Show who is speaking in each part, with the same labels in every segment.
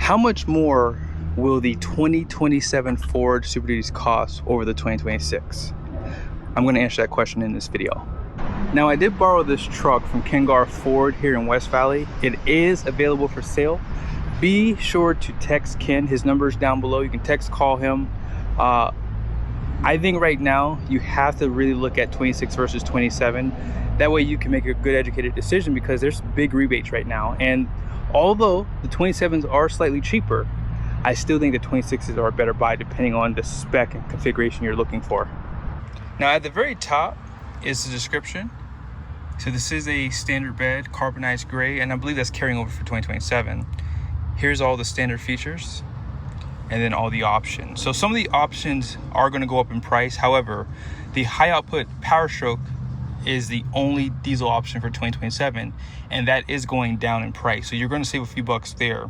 Speaker 1: How much more will the 2027 Ford Super Duties cost over the 2026? I'm going to answer that question in this video. Now, I did borrow this truck from Garff Ford here in West Valley. It is available for sale. Be sure to text Ken. His number is down below. You can text, call him. I think right now you have to really look at 26 versus 27. That way you can make a good educated decision, because there's big rebates right now. And although the 27s are slightly cheaper, I still think the 26s are a better buy depending on the spec and configuration you're looking for. Now at the very top is the description. So this is a standard bed, carbonized gray, and I believe that's carrying over for 2027. Here's all the standard features and then all the options. So some of the options are going to go up in price. However, the high output power stroke is the only diesel option for 2027, and that is going down in price. So you're going to save a few bucks there.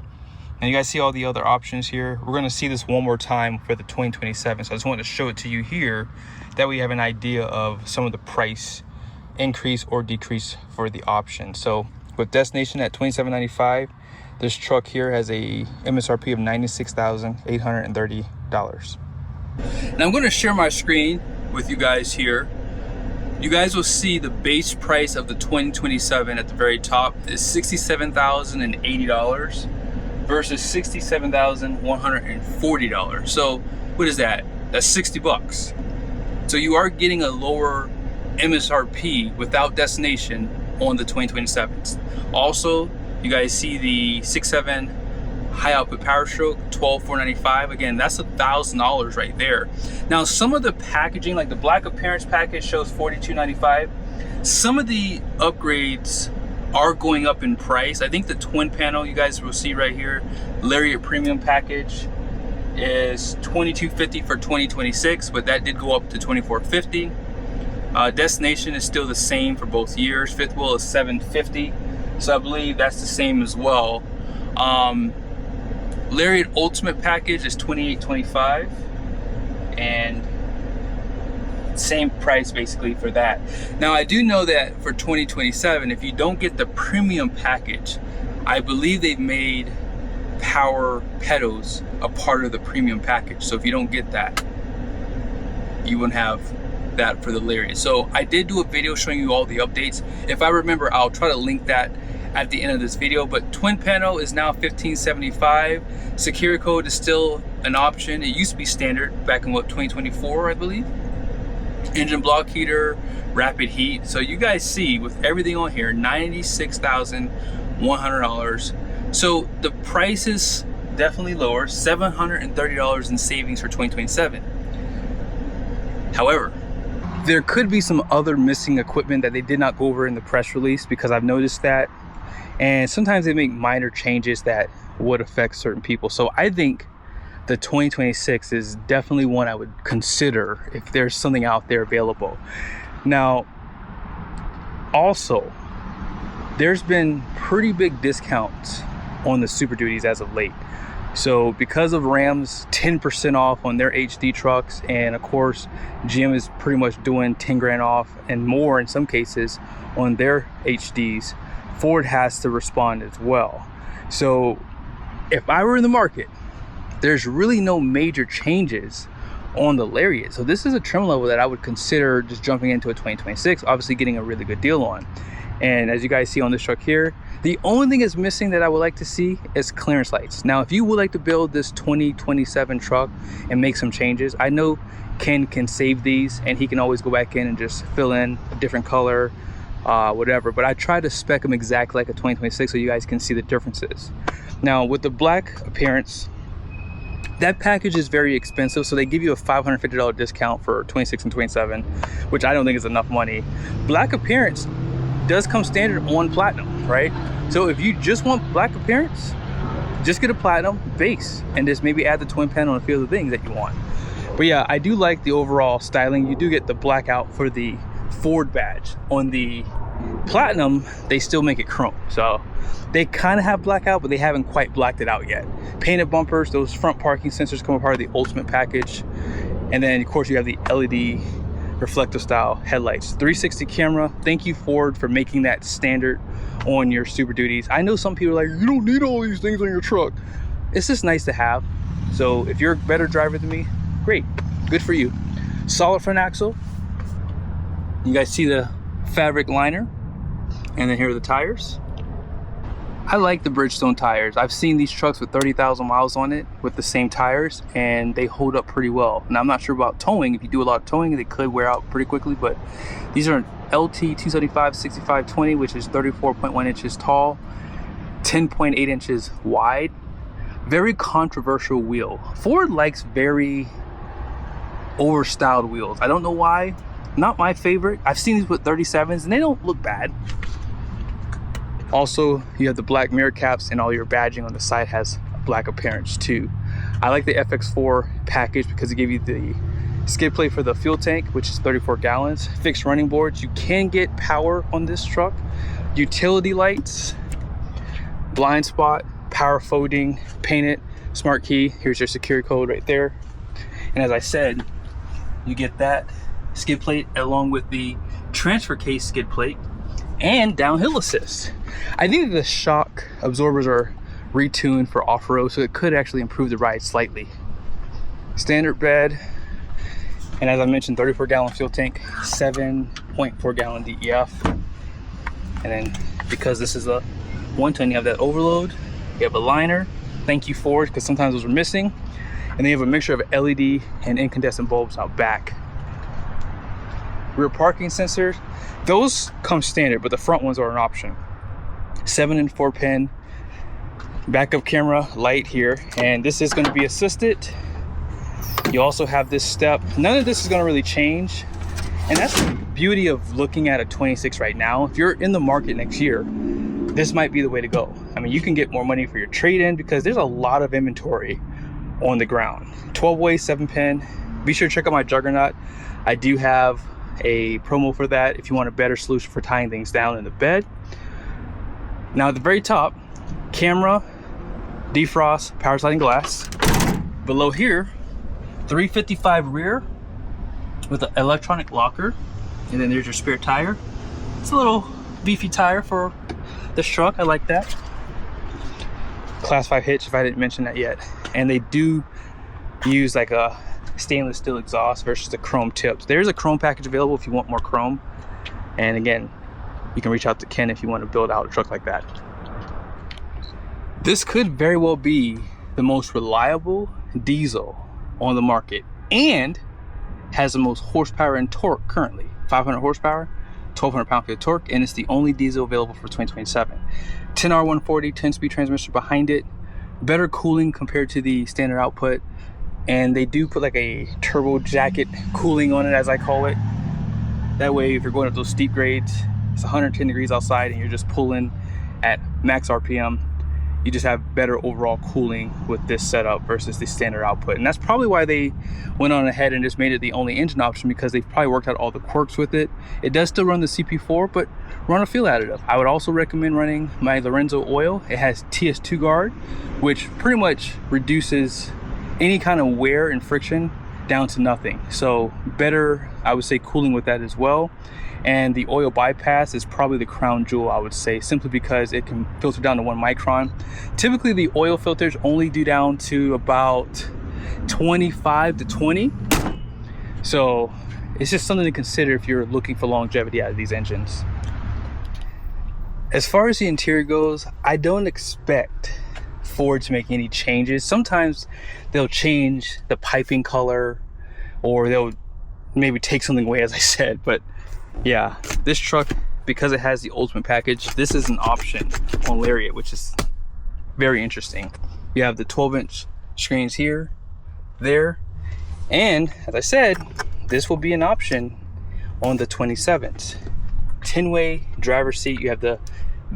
Speaker 1: And you guys see all the other options here. We're going to see this one more time for the 2027. So I just wanted to show it to you here. That way you have an idea of some of the price increase or decrease for the option. So with destination at $27.95, this truck here has a MSRP of $96,830. Now I'm going to share my screen with you guys here. You guys will see the base price of the 2027 at the very top is $67,080 versus $67,140. So what is that? That's 60 bucks. So you are getting a lower MSRP without destination on the 2027s. Also, you guys see the 6.7 high output power stroke, $12,495. Again, that's $1,000 right there. Now, some of the packaging, like the black appearance package, shows $42.95. Some of the upgrades are going up in price. I think the twin panel, you guys will see right here, Lariat premium package is $22.50 for 2026, but that did go up to $24.50. Destination is still the same for both years. Fifth wheel is $750, so I believe that's the same as well. Lariat Ultimate package is $28.25, and same price basically for that. Now I do know that for 2027, if you don't get the premium package, I believe they've made power pedals a part of the premium package. So if you don't get that, you won't have that for the Lariat. So I did do a video showing you all the updates. If I remember, I'll try to link that at the end of this video. But twin panel is now $1575. Security code is still an option. It used to be standard back in 2024, I believe. Engine block heater, rapid heat. So you guys see with everything on here, $96,100. So the price is definitely lower, $730 in savings for 2027. However, there could be some other missing equipment that they did not go over in the press release, because I've noticed that. And sometimes they make minor changes that would affect certain people. So I think the 2026 is definitely one I would consider if there's something out there available. Now, also, there's been pretty big discounts on the Super Duties as of late. So because of Ram's 10% off on their HD trucks, and of course GM is pretty much doing 10 grand off and more in some cases on their HDs, Ford has to respond as well. So if I were in the market, there's really no major changes on the Lariat. So this is a trim level that I would consider just jumping into a 2026, obviously getting a really good deal on. And as you guys see on this truck here, the only thing that's missing that I would like to see is clearance lights. Now, if you would like to build this 2027 truck and make some changes, I know Ken can save these and he can always go back in and just fill in a different color, whatever. But I try to spec them exactly like a 2026 so you guys can see the differences. Now, with the black appearance, that package is very expensive, so they give you a $550 discount for 26 and 27, which I don't think is enough money. Black appearance does come standard on platinum, right? So if you just want black appearance, just get a platinum base and just maybe add the twin panel and a few other things that you want. But yeah, I do like the overall styling. You do get the blackout for the Ford badge. On the platinum, they still make it chrome, so they kind of have blackout, but they haven't quite blacked it out yet. Painted bumpers, those front parking sensors come a part of the Ultimate package, and then of course you have the LED reflective style headlights. 360 camera. Thank you, Ford, for making that standard on your Super Duties. I know some people are like, you don't need all these things on your truck. it's just nice to have. So if you're a better driver than me, great, good for you. Solid front axle. You guys see the fabric liner, and then here are the tires. I like the Bridgestone tires. I've seen these trucks with 30,000 miles on it with the same tires, and they hold up pretty well. Now I'm not sure about towing. If you do a lot of towing, they could wear out pretty quickly, but these are LT 275 6520, which is 34.1 inches tall, 10.8 inches wide. Very controversial wheel. Ford likes very overstyled wheels. I don't know why. Not my favorite. I've seen these with 37s and they don't look bad. Also, you have the black mirror caps, and all your badging on the side has a black appearance too. I like the FX4 package because it gives you the skid plate for the fuel tank, which is 34 gallons, fixed running boards. You can get power on this truck, utility lights, blind spot, power folding, painted, smart key. Here's your security code right there. And as I said, you get that skid plate along with the transfer case skid plate and downhill assist. I think the shock absorbers are retuned for off-road, so it could actually improve the ride slightly. Standard bed, and as I mentioned, 34 gallon fuel tank, 7.4 gallon DEF. And then because this is a 1 ton, you have that overload, you have a liner. Thank you Ford, because sometimes those are missing. And then you have a mixture of LED and incandescent bulbs out back. Rear parking sensors, those come standard, but the front ones are an option. 7 and 4 pin backup camera light here, and this is going to be assisted. You also have this step. None of this is going to really change, and that's the beauty of looking at a 26 right now. If you're in the market next year, this might be the way to go. I mean, you can get more money for your trade-in because there's a lot of inventory on the ground. 12-way 7-pin. Be sure to check out my Juggernaut. I do have a promo for that if you want a better solution for tying things down in the bed. Now at the very top, camera, defrost, power sliding glass. Below here, 355 rear with an electronic locker, and then there's your spare tire. It's a little beefy tire for this truck. I like that. Class 5 hitch, if I didn't mention that yet. And they do use like a stainless steel exhaust versus the chrome tips. There's a chrome package available if you want more chrome. And again, you can reach out to Ken if you want to build out a truck like that. This could very well be the most reliable diesel on the market and has the most horsepower and torque currently. 500 horsepower, 1,200 pound-feet of torque, and it's the only diesel available for 2027. 10R140, 10-speed transmission behind it. Better cooling compared to the standard output. And they do put like a turbo jacket cooling on it, as I call it. That way, if you're going up those steep grades, it's 110 degrees outside and you're just pulling at max RPM, you just have better overall cooling with this setup versus the standard output. And that's probably why they went on ahead and just made it the only engine option, because they've probably worked out all the quirks with it. It does still run the CP4, but run a fuel additive. I would also recommend running my Lorenzo oil. It has TS2 guard, which pretty much reduces any kind of wear and friction down to nothing. So better, I would say, cooling with that as well. And the oil bypass is probably the crown jewel, I would say, simply because it can filter down to 1 micron. Typically the oil filters only do down to about 25 to 20. So it's just something to consider if you're looking for longevity out of these engines. As far as the interior goes, I don't expect Ford to make any changes. Sometimes they'll change the piping color, or they'll maybe take something away, as I said. But yeah, this truck, because it has the ultimate package, this is an option on Lariat, which is very interesting. You have the 12-inch screens here, there, and as I said, this will be an option on the 27th. 10-way driver's seat. You have the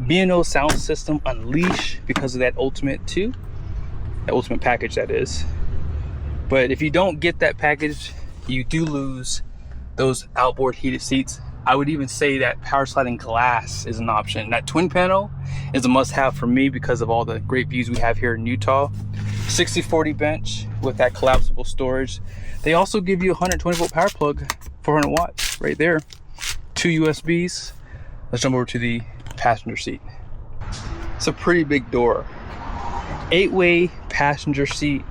Speaker 1: B&O sound system Unleash because of that ultimate too, that ultimate package, that is. But if you don't get that package, you do lose those outboard heated seats. I would even say that power sliding glass is an option. That twin panel is a must-have for me because of all the great views we have here in Utah. 60/40 bench with that collapsible storage. They also give you a 120 volt power plug, 400 watts right there. 2 USBs. Let's jump over to the passenger seat. It's a pretty big door. 8-way passenger seat.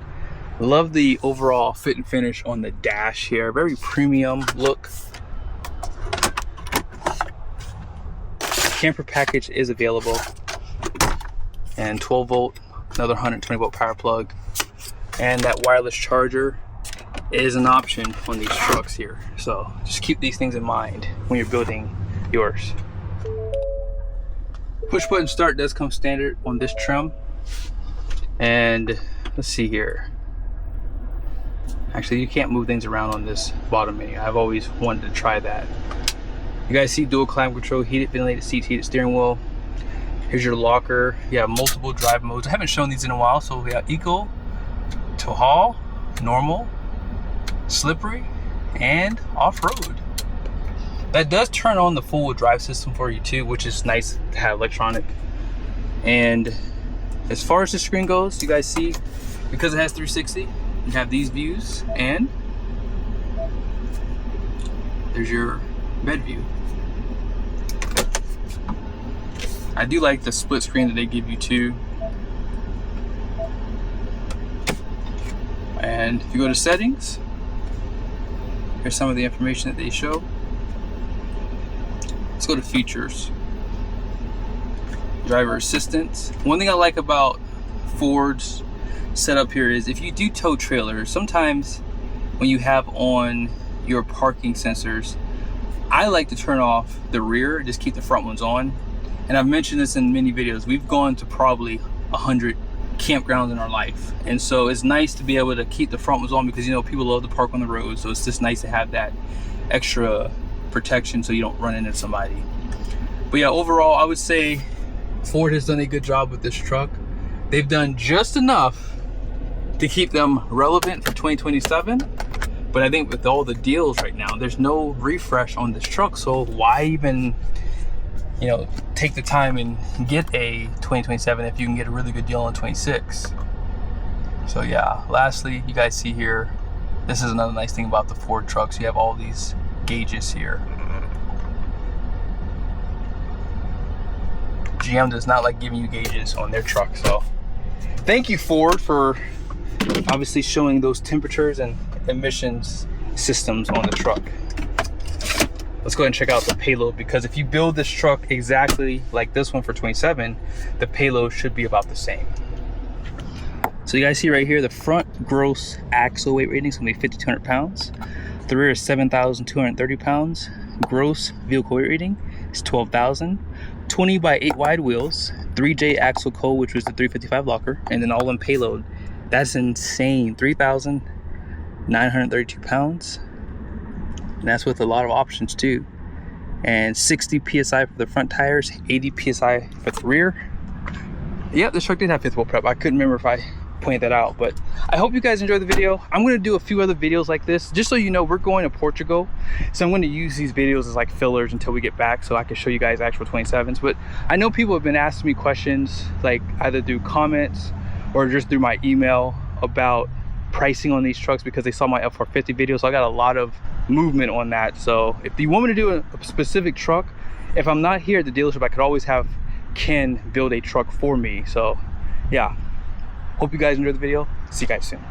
Speaker 1: Love the overall fit and finish on the dash here. Very premium look. Camper package is available. And 12 volt, another 120 volt power plug. And that wireless charger is an option on these trucks here. So just keep these things in mind when you're building yours. Push button start does come standard on this trim. And let's see here. Actually, you can't move things around on this bottom menu. I've always wanted to try that. You guys see dual climate control, heated ventilated seats, heated steering wheel. Here's your locker. You have multiple drive modes. I haven't shown these in a while. So we have eco, tow haul, normal, slippery, and off-road. That does turn on the full drive system for you too, which is nice to have electronic. And as far as the screen goes, you guys see, because it has 360, you have these views, and there's your bed view. I do like the split screen that they give you too. And if you go to settings, here's some of the information that they show. Let's go to features. Driver assistance. One thing I like about Ford's setup here is if you do tow trailers, sometimes when you have on your parking sensors, I like to turn off the rear, just keep the front ones on. And I've mentioned this in many videos. We've gone to probably 100 campgrounds in our life. And so it's nice to be able to keep the front ones on because, you know, people love to park on the road. So it's just nice to have that extra protection so you don't run into somebody. But yeah, overall, I would say Ford has done a good job with this truck. They've done just enough to keep them relevant for 2027. But I think with all the deals right now, there's no refresh on this truck. So why even, you know, take the time and get a 2027 if you can get a really good deal on 26. So yeah, lastly, you guys see here, this is another nice thing about the Ford trucks. You have all these gauges here. GM does not like giving you gauges on their truck. So thank you, Ford, for obviously showing those temperatures and emissions systems on the truck. Let's go ahead and check out the payload, because if you build this truck exactly like this one for 27, the payload should be about the same. So you guys see right here, the front gross axle weight rating is gonna be 5,200 pounds. The rear is 7,230 pounds. Gross vehicle weight rating is 12,000. 20 by 8 wide wheels, 3J axle coil, which was the 355 locker, and then all in payload. That's insane, 3,932 pounds. And that's with a lot of options too. And 60 PSI for the front tires, 80 PSI for the rear. Yep, this truck did have fifth wheel prep. I couldn't remember if I pointed that out, but I hope you guys enjoyed the video. I'm going to do a few other videos like this. Just so you know, we're going to Portugal. So I'm going to use these videos as like fillers until we get back so I can show you guys actual 27s. But I know people have been asking me questions, like either through comments or just through my email, about pricing on these trucks because they saw my F350 video. So I got a lot of movement on that. So if you want me to do a specific truck, if I'm not here at the dealership, I could always have Ken build a truck for me. So yeah, hope you guys enjoyed the video. See you guys soon.